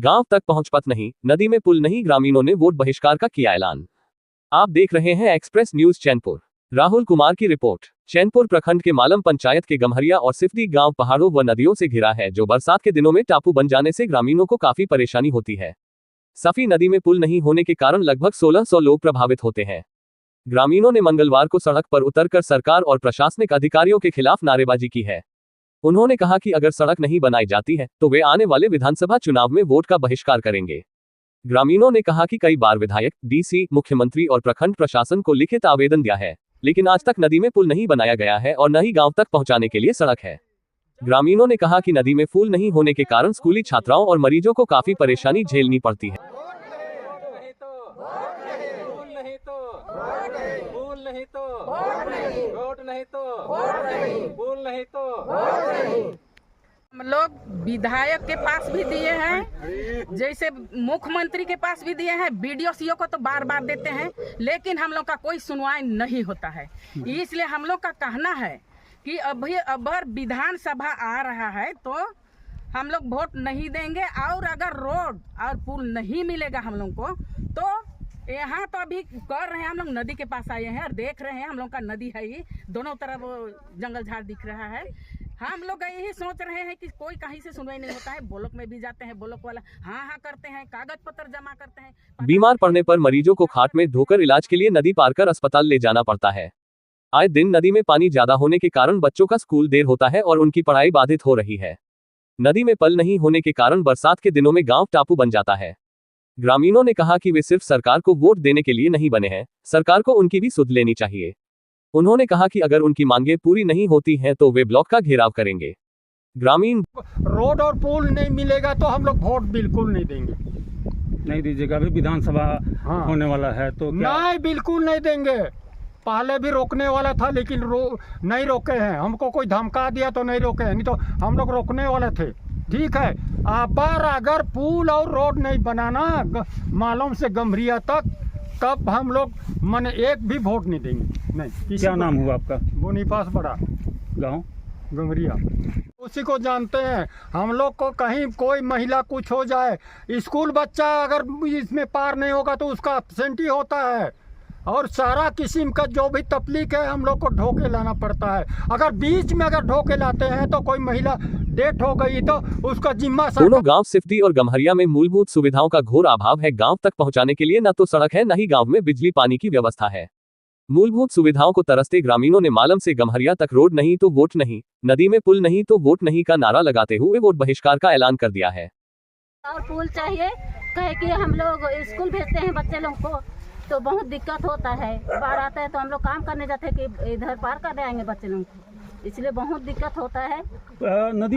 गांव तक पहुंच पथ नहीं, नदी में पुल नहीं, ग्रामीणों ने वोट बहिष्कार का किया ऐलान। आप देख रहे हैं एक्सप्रेस न्यूज चैनपुर। राहुल कुमार की रिपोर्ट। चैनपुर प्रखंड के मालम पंचायत के गम्हरिया और सिफदी गांव पहाड़ों व नदियों से घिरा है, जो बरसात के दिनों में टापू बन जाने से ग्रामीणों को काफी परेशानी होती है। सफी नदी में पुल नहीं होने के कारण लगभग 1600 लोग प्रभावित होते हैं। ग्रामीणों ने मंगलवार को सड़क पर उतरकर सरकार और प्रशासनिक अधिकारियों के खिलाफ नारेबाजी की है। उन्होंने कहा कि अगर सड़क नहीं बनाई जाती है तो वे आने वाले विधानसभा चुनाव में वोट का बहिष्कार करेंगे। ग्रामीणों ने कहा कि कई बार विधायक, डीसी, मुख्यमंत्री और प्रखंड प्रशासन को लिखित आवेदन दिया है, लेकिन आज तक नदी में पुल नहीं बनाया गया है और न ही गांव तक पहुंचाने के लिए सड़क है। ग्रामीणों ने कहा कि नदी में पुल नहीं होने के कारण स्कूली छात्राओं और मरीजों को काफी परेशानी झेलनी पड़ती है। हम लोग विधायक के पास भी दिए हैं, जैसे मुख्यमंत्री के पास भी दिए हैं, बीडीओ को तो बार बार देते हैं, लेकिन हम लोग का कोई सुनवाई नहीं होता है। इसलिए हम लोग का कहना है कि अगर विधानसभा आ रहा है तो हम लोग वोट नहीं देंगे, और अगर रोड और पुल नहीं मिलेगा हम लोग को तो यहाँ तो अभी कर रहे हैं, हम लोग नदी के पास आए हैं और देख रहे हैं हम लोग का नदी है, ही दोनों तरफ जंगल झाड़ दिख रहा है। हम लोग यही सोच रहे हैं कि कोई कहीं से सुनवाई नहीं होता है। ब्लॉक में भी जाते हैं, ब्लॉक वाला हाँ करते हैं, कागज पत्र जमा करते हैं। बीमार पड़ने पर मरीजों को खाट में ढोकर इलाज के लिए नदी पार कर अस्पताल ले जाना पड़ता है। आए दिन नदी में पानी ज्यादा होने के कारण बच्चों का स्कूल देर होता है और उनकी पढ़ाई बाधित हो रही है। नदी में पल नहीं होने के कारण बरसात के दिनों में गाँव टापू बन जाता है। ग्रामीणों ने कहा कि वे सिर्फ सरकार को वोट देने के लिए नहीं बने हैं, सरकार को उनकी भी सुध लेनी चाहिए। उन्होंने कहा कि अगर उनकी मांगे पूरी नहीं होती हैं तो वे ब्लॉक का घेराव करेंगे। ग्रामीण रोड और पुल नहीं मिलेगा तो हम लोग वोट बिल्कुल नहीं देंगे। नहीं दीजिएगा, अभी विधानसभा होने वाला है तो क्या? नहीं, बिल्कुल नहीं देंगे। पहले भी रोकने वाला था लेकिन नहीं रोके हैं। हमको कोई धमका दिया तो नहीं रोके हैं, नहीं तो हम लोग रोकने वाले थे। ठीक है, पर अगर पुल और रोड नहीं बनाना मालूम से गम्हरिया तक, तब हम लोग मन एक भी वोट नहीं देंगे। नहीं। क्या नाम हुआ आपका? बोनीपास बड़ा, गांव गम्हरिया। उसी को जानते हैं। हम लोग को कहीं कोई महिला कुछ हो जाए, स्कूल बच्चा अगर इसमें पार नहीं होगा तो उसका एब्सेंटी होता है, और सारा किस्म का जो भी तकलीफ है हम लोग को ढोके लाना पड़ता है। अगर बीच में अगर ढोके लाते हैं तो कोई महिला डेथ हो गई तो उसका जिम्मा। दोनों गांव सिफदी और गम्हरिया में मूलभूत सुविधाओं का घोर अभाव है। गांव तक पहुंचाने के लिए न तो सड़क है, न ही गांव में बिजली पानी की व्यवस्था है। मूलभूत सुविधाओं को तरसते ग्रामीणों ने मालम से गम्हरिया तक रोड नहीं तो वोट नहीं, नदी में पुल नहीं तो वोट नहीं का नारा लगाते हुए वोट बहिष्कार का ऐलान कर दिया है। और पुल चाहिए, कहे कि हम लोग स्कूल भेजते हैं बच्चे लोग को तो बहुत दिक्कत होता है। बाढ़ आता है तो हम लोग काम करने जाते हैं कि इधर पार कर आएंगे बच्चे लोग को, इसलिए बहुत दिक्कत होता है। नदी